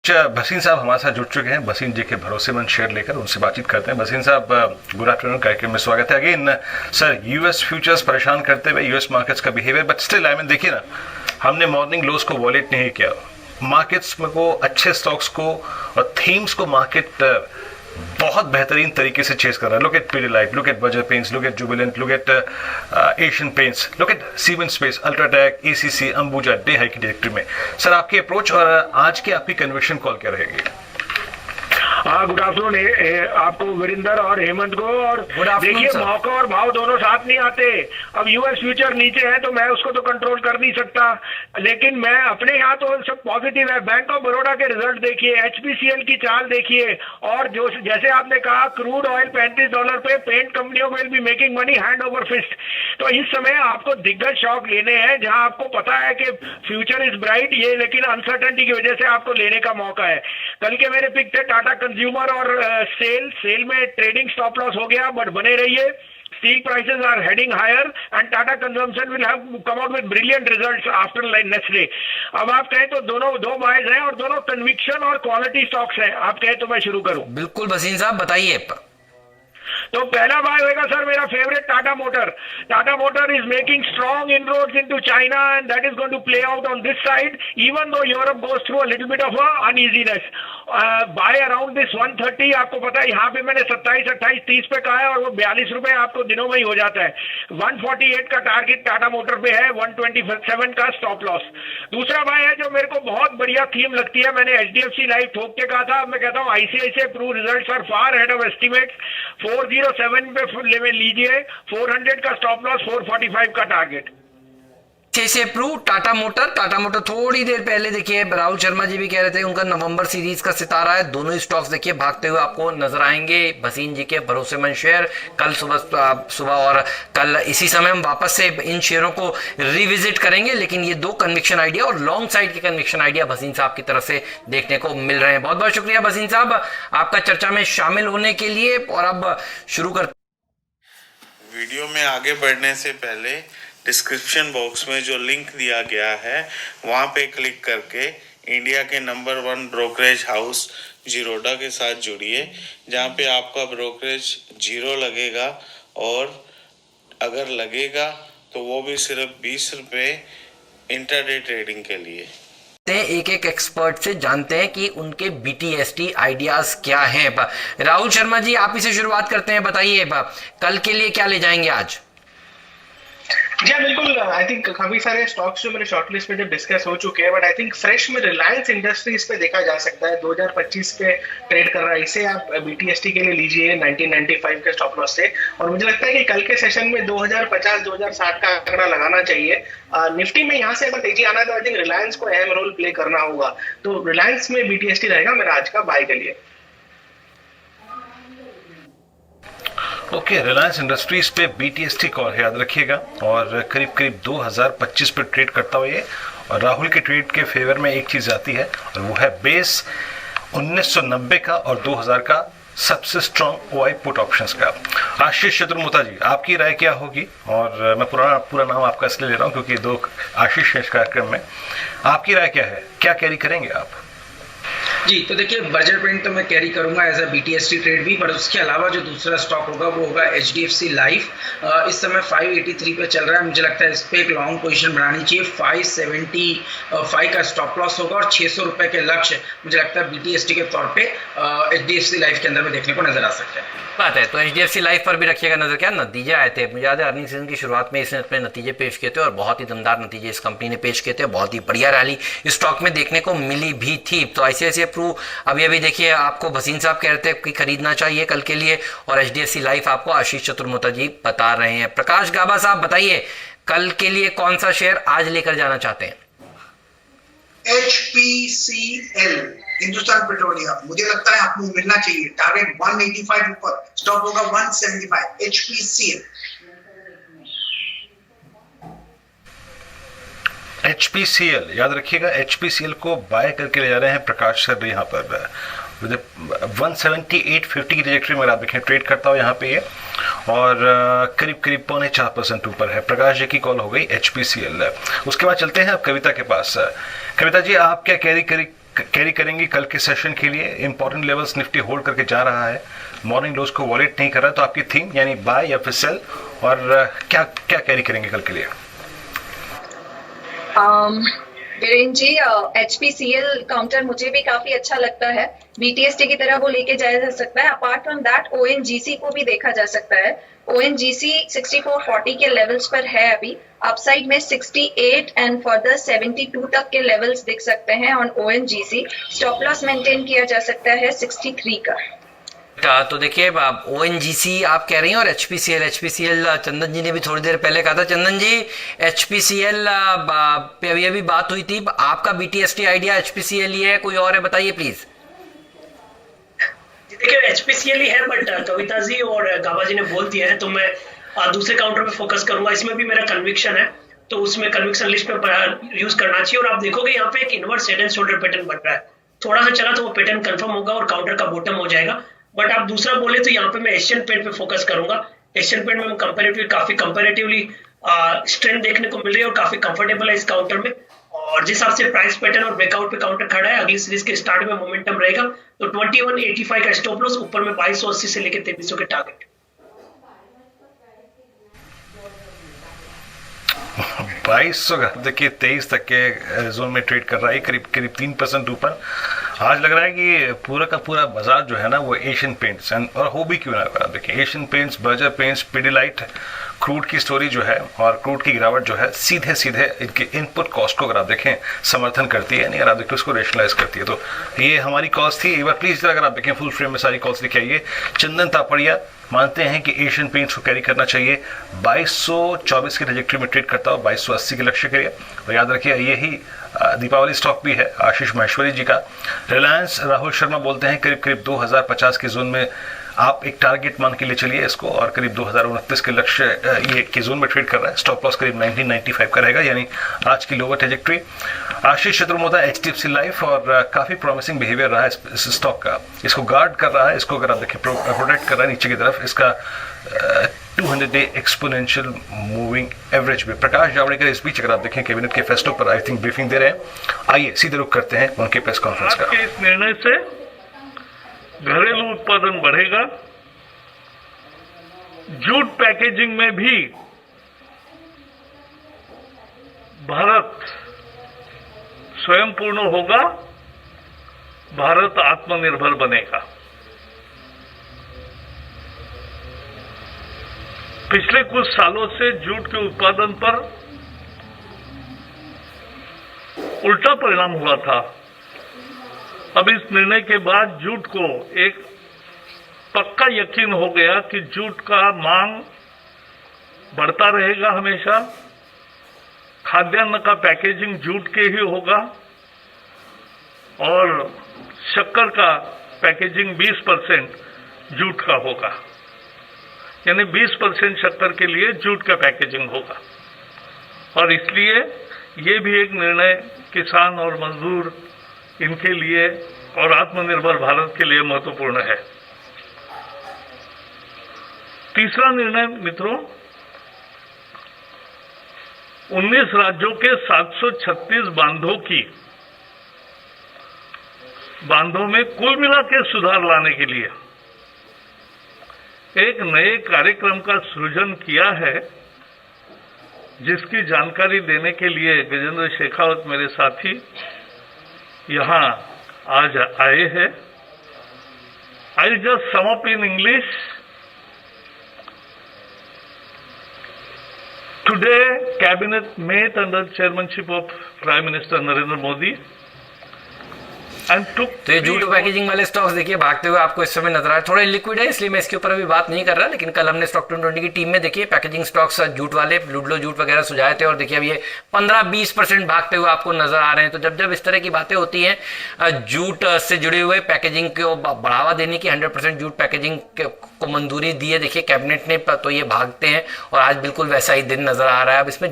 भसीन साहब हमारे साथ जुड़ चुके हैं। भसीन जी के भरोसेमंद शेयर लेकर उनसे बातचीत करते हैं। भसीन साहब, गुड आफ्टरनून, कार्यक्रम में स्वागत है अगेन। सर, यूएस फ्यूचर्स परेशान करते हुए यूएस मार्केट्स का behaviour, but still I mean देखिए ना, हमने मॉर्निंग लोज को वॉलेट नहीं किया। मार्केट्स में को अच्छे स्टॉक्स को और थीम्स को मार्केट बहुत बेहतरीन तरीके से चेस कर रहा है। Look at Pidilite, look at Berger paints, look at Jubilant, look at Asian paints, look at cement space, UltraTech, ACC, Ambuja day high की डायरेक्टरी में। सर, आपकी अप्रोच और आज की आपकी कन्विक्शन कॉल क्या रहेगी? हाँ, गुड आफ्टरनून आपको, वीरेंद्र और हेमंत को। और देखिए, मौका और भाव दोनों साथ नहीं आते। अब यूएस फ्यूचर नीचे है तो मैं उसको तो कंट्रोल कर नहीं सकता, लेकिन मैं अपने यहाँ तो सब पॉजिटिव है। बैंक ऑफ बड़ौदा के रिजल्ट देखिए, एचपीसीएल की चाल देखिए, और जो जैसे आपने कहा क्रूड ऑयल $35 पे, पेंट कंपनियों will be making money hand over fist. तो इस समय आपको दिग्गज शॉक लेने हैं जहां आपको पता है कि फ्यूचर इज ब्राइट, ये लेकिन अनसर्टेनिटी की वजह से आपको लेने का मौका है। कल के मेरे पिक थे टाटा कंज्यूमर और सेल में ट्रेडिंग स्टॉप लॉस हो गया, बट बने रहिए। Steel prices are heading higher and Tata consumption will have come out with brilliant results after next day. अब आप कहें तो दोनों दो बायज हैं और दोनों कन्विक्शन और क्वालिटी स्टॉक्स हैं। आप कहें तो मैं शुरू करूं? बिल्कुल भसीन साहब, बताइए। तो पहला बाय होगा सर मेरा favourite Tata motor. Tata motor is making strong inroads into China and that is going to play out on this side even though Europe goes through a little bit of uneasiness. Buy around this 130। आपको पता है यहाँ पे मैंने 27, 28, 30 पे कहा है और वो 42 रुपए आपको दिनों में ही हो जाता है। 148 का टारगेट टाटा मोटर पे है, 127 का स्टॉप लॉस। दूसरा बाय है जो मेरे को बहुत बढ़िया थीम लगती है, मैंने एचडीएफसी लाइफ ठोक के कहा था, अब मैं कहता हूँ ICICI Pru results are far head of estimates. 407 पे लेवल लीजिए, 400 का स्टॉप लॉस, 445 का टारगेट। से प्रूव टाटा मोटर थोड़ी देर पहले देखिए राहुल शर्मा जी भी कह रहे थे उनका नवंबर सीरीज का सितारा है। दोनों ही स्टॉक्स देखिए भागते हुए आपको नजर आएंगे। भसीन जी के भरोसेमंद शेयर कल सुबह और कल इसी समय हम वापस से इन शेयरों को रिविजिट करेंगे, लेकिन ये दो कन्विक्शन आइडिया और लॉन्ग साइड के कन्विक्शन आइडिया भसीन साहब की तरफ से देखने को मिल रहे हैं। बहुत बहुत शुक्रिया भसीन साहब आपका चर्चा में शामिल होने के लिए। और अब शुरू करते वीडियो में आगे बढ़ने से पहले डिस्क्रिप्शन बॉक्स में जो लिंक दिया गया है वहाँ पे क्लिक करके इंडिया के नंबर 1 ब्रोकरेज हाउस जीरोडा के साथ जुड़िए, जहाँ पे आपका ब्रोकरेज 0 लगेगा और अगर लगेगा तो वो भी सिर्फ 20 रुपये इंट्राडे ट्रेडिंग के लिए। एक एक एक्सपर्ट से जानते हैं कि उनके बीटीएसटी आइडियाज क्या हैं। राहुल शर्मा जी, आप इसे शुरुआत करते हैं। बताइए कल के लिए क्या ले जाएंगे आज? जी बिल्कुल, आई थिंक काफी सारे स्टॉक्स जो मेरे शॉर्टलिस्ट में जब डिस्कस हो चुके हैं, बट आई थिंक फ्रेश में रिलायंस इंडस्ट्रीज पे देखा जा सकता है। 2025 पे ट्रेड कर रहा है, इसे आप बीटीएसटी के लिए लीजिए 1995 के स्टॉप लॉस से। और मुझे लगता है कि कल के सेशन में 2050 2060 का आंकड़ा लगाना चाहिए। निफ्टी में यहाँ से अगर तेजी आना है तो आई थिंक रिलायंस को अहम रोल प्ले करना होगा, तो रिलायंस में बीटीएसटी रहेगा मेरा आज का बाय के लिए। ओके, रिलायंस इंडस्ट्रीज पे बीटीएसटी कॉल है, याद रखिएगा। और करीब करीब 2025 पे ट्रेड करता हुआ ये, और राहुल के ट्रेड के फेवर में एक चीज़ आती है और वो है बेस 1990 का और 2000 का सबसे स्ट्रॉन्ग ओआई पुट ऑप्शंस का। आशीष चतुर्मुता जी, आपकी राय क्या होगी? और मैं पूरा नाम आपका इसलिए ले रहा हूँ क्योंकि दो आशीष है इस कार्यक्रम में। आपकी राय क्या है, क्या कैरी करेंगे आप? जी, तो देखिए बर्जर पेंट तो मैं कैरी करूंगा एज अ बीटीएसटी ट्रेड भी, पर उसके अलावा जो दूसरा स्टॉक होगा वो होगा एचडीएफसी लाइफ। इस समय 583 पे चल रहा है, मुझे लगता है इस पे एक लॉन्ग पोजीशन बनानी चाहिए। 575 का स्टॉप लॉस होगा और 600 रुपए के लक्ष्य मुझे लगता है बीटीएसटी के तौर पे एचडीएफसी लाइफ के अंदर में देखने को नजर आ सकते हैं। बात है, तो एचडीएफसी लाइफ पर भी रखिएगा नजर। क्या नतीजे आए थे, मुझे याद है अर्निंग सीजन की शुरुआत में इसने अपने नतीजे पेश किए थे और बहुत ही दमदार नतीजे इस कंपनी ने पेश किए थे। बहुत ही बढ़िया रैली इस स्टॉक में देखने को मिली भी थी। तो आईसीआईसीआई प्रू अभी देखिए आपको भसीन साहब कह रहे थे कि खरीदना चाहिए कल के लिए, और एचडीएफसी लाइफ आपको आशीष चतुर्मुता जी बता रहे हैं। प्रकाश गाबा साहब बताइए कल के लिए कौन सा शेयर आज लेकर जाना चाहते हैं? HPCL, हिंदुस्तान पेट्रोलियम, मुझे लगता है आपको मिलना चाहिए। टारगेट 185 ऊपर, स्टॉप होगा 175। HPCL HPCL याद रखिएगा, HPCL को बाय करके ले जा रहे हैं प्रकाश सर यहाँ पर। 178.50 की ट्रैजेक्टरी में आप देखें ट्रेड करता हो यहाँ पे ये, और करीब करीब 4.25% ऊपर है। प्रकाश जी की कॉल हो गई HPCL। उसके बाद चलते हैं अब कविता के पास। कविता जी, आप क्या कैरी कैरी करेंगी कल के सेशन के लिए? इंपॉर्टेंट लेवल्स निफ्टी होल्ड करके जा रहा है, मॉर्निंग लोज को वॉलेट नहीं कर रहा है, तो आपकी थीम यानी बाय या फिर सेल, और क्या क्या कैरी करेंगे कल के लिए? वीरेंद्र जी, HPCL काउंटर मुझे भी काफी अच्छा लगता है। BTST की तरह वो लेके जाया जा सकता है। अपार्ट फ्रॉम दैट ONGC को भी देखा जा सकता है। ONGC 6440 के लेवल्स पर है अभी। अपसाइड में 68 एंड फर्दर 72 तक के लेवल्स दिख सकते हैं on ONGC। Stop loss maintain किया जा सकता है 63 का। तो देखिए ONGC आप कह रही हैं और HPCL चंदन जी ने भी थोड़ी देर पहले कहा था। चंदन जी, HPCL पे अभी बात हुई थी, आपका BTST आइडिया HPCL ही है, कोई और है? बताइए प्लीज। देखिए HPCL ही है, बट कविता जी और गाबा जी ने बोल दिया है तो मैं दूसरे काउंटर पे फोकस करूंगा। इसमें भी मेरा कन्विक्शन है, तो उसमें कन्विक्शन लिस्ट पे यूज करना चाहिए। और आप देखोगे यहाँ पे एक inverse head and shoulder pattern बन रहा है, थोड़ा सा चला तो वो पैटर्न कंफर्म होगा और काउंटर का बॉटम हो जाएगा। बट आप दूसरा बोले तो यहाँ पे मैं एशियन पेंट पे फोकस करूंगा। एशियन पेंट में काफी कंपैरेटिवली स्ट्रेंथ देखने को मिल रही है और काफी कंफर्टेबल है इस काउंटर में। और जिस हिसाब से प्राइस पैटर्न और ब्रेकआउट पे काउंटर खड़ा है, अगली सीरीज के स्टार्ट में मोमेंटम रहेगा, तो 2185 का स्टॉप लॉस, ऊपर में 2280 से लेकर 2300 के टारगेट। 2200 का देखिए 23 तक के जोन में ट्रेड कर रहा है, करीब 3% ऊपर। आज लग रहा है कि पूरा का पूरा बाजार जो है ना वो एशियन पेंट्स और हो भी क्यों ना, देखिए Asian paints, Berger paints, Pidilite, crude की स्टोरी जो है और क्रूड की गिरावट जो है सीधे सीधे इनके इनपुट कॉस्ट को अगर आप देखें समर्थन करती है, नहीं अगर आप देखें उसको रेशनलाइज करती है। तो ये हमारी कॉल्स थी। एक बार प्लीज अगर आप देखें फुल फ्रेम में सारी कॉल्स लिखे आइए। चंदन तापड़िया मानते हैं कि एशियन पेंट्स को कैरी करना चाहिए, 2224 की ट्रैजेक्टरी में ट्रेड करता हो 2280 के लक्ष्य के लिए। और याद रखिए यही दीपावली स्टॉक भी है आशीष महेश्वरी जी का। रिलायंस राहुल शर्मा बोलते हैं करीब करीब 2050 के जोन में आप एक टारगेट मान के लिए चलिए इसको, और करीब 2029 के लक्ष्य ये के जोन में ट्रेड कर रहा है। स्टॉप लॉस करीब 1995 का रहेगा, यानी आज की लोअर ट्रैजेक्टरी। आशीष चतुर्मोदा HDFC लाइफ, और काफी प्रॉमिसिंग बिहेवियर रहा है इस स्टॉक का, इसको गार्ड कर रहा है, इसको अगर आप देखें प्रोटेक्ट कर रहा है नीचे की तरफ। इसका 200 डे एक्सपोनेंशियल मूविंग एवरेज भी। प्रकाश जावड़ेकर इस बीच अगर आप देखें कैबिनेट के फैसलों पर आई थिंक ब्रीफिंग दे रहे हैं। आइए सीधे रुख करते हैं उनके प्रेस कॉन्फ्रेंस का। इस निर्णय से घरेलू उत्पादन बढ़ेगा, जूट पैकेजिंग में भी भारत स्वयं पूर्ण होगा, भारत आत्मनिर्भर बनेगा। पिछले कुछ सालों से जूट के उत्पादन पर उल्टा परिणाम हुआ था। अब इस निर्णय के बाद जूट को एक पक्का यकीन हो गया कि जूट का मांग बढ़ता रहेगा हमेशा। खाद्यान्न का पैकेजिंग जूट के ही होगा और शक्कर का पैकेजिंग 20% जूट का होगा, यानी 20% शक्कर के लिए जूट का पैकेजिंग होगा। और इसलिए ये भी एक निर्णय किसान और मजदूर इनके लिए और आत्मनिर्भर भारत के लिए महत्वपूर्ण है। तीसरा निर्णय मित्रों, 19 राज्यों के 736 बांधों में कुल मिला के सुधार लाने के लिए एक नए कार्यक्रम का सृजन किया है, जिसकी जानकारी देने के लिए गजेंद्र शेखावत मेरे साथी यहाँ आज आए हैं। I just sum up in English. Today cabinet met under chairmanship of Prime Minister Narendra Modi and took। तो ये जूट पैकेजिंग वाले स्टॉक्स देखिए भागते हुए आपको इस समय नजर आ रहा है। थोड़ा लिक्विड है इसलिए मैं इसके ऊपर अभी बात नहीं कर रहा, लेकिन कल हमने स्टॉक 2020 की टीम में देखिए पैकेजिंग स्टॉक्स जूट वाले लुडलो जूट वगैरह सुझाए थे, और देखिए अब ये 15-20% भागते हुए आपको नजर आ रहे हैं। तो जब इस तरह की बातें होती हैं जूट से जुड़े हुए पैकेजिंग को बढ़ावा देने की, 100% जूट पैकेजिंग को मंजूरी दी है देखिए कैबिनेट ने, तो ये भागते हैं और आज बिल्कुल वैसा ही दिन नजर आ रहा है। अब इसमें